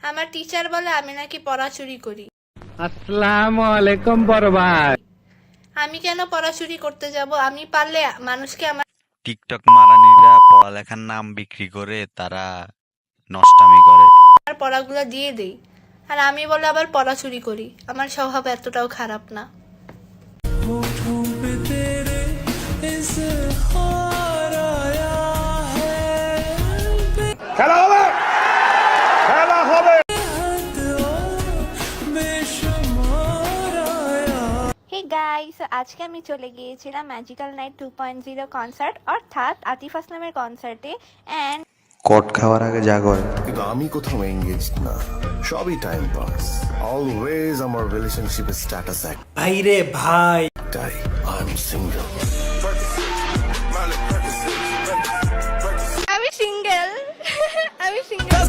আমার টিচার বলে আমি নাকি পড়া চুরি করি। আসসালামু আলাইকুম বড় ভাই। আমি কেন পড়া চুরি করতে যাব? আমি পারলে মানুষকে আমার টিকটক মারানিরা পড়ালেখার নাম বিক্রি করে তারা নষ্টামি করে। পড়াগুলো দিয়ে দেই, আর আমি বলে আবার পড়া চুরি করি। আমার স্বভাব এতটাও খারাপ না। খেলা হবে, খেলা হবে। হে গাইস, আজকে আমি চলে গিয়েছিলাম ম্যাজিক্যাল নাইট 2.0 কনসার্ট, অর্থাৎ আতিফ আসলামের কনসার্টে। অ্যান্ড কট খাওয়ার আগে যা করে। কিন্তু আমি কোথাও এঙ্গেজ না, সবই টাইম পাস। অলওয়েজ আমার রিলেশনশিপের স্ট্যাটাস ভাইরে ভাই, একটাই, আই এম সিঙ্গেল। আমি সিঙ্গেল। আমি সিঙ্গেল।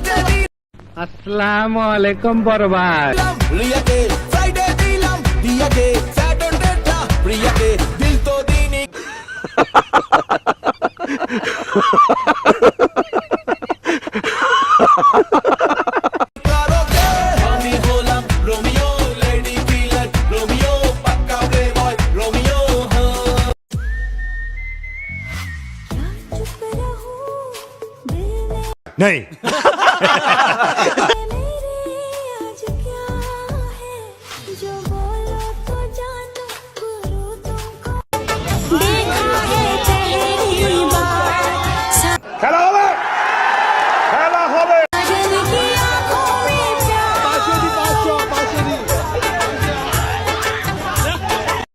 আসসালামু আলাইকুম বড় ভাই। রিয়াকে ফ্রাইডে দিলাম, রিয়াকে স্যাটারডেটা, রিয়াকে দিল তো দিনি। আমি হলাম রোমিও, লেডি কিলার রোমিও, পাক্কা প্লে বয় রোমিও। नहीं খেলা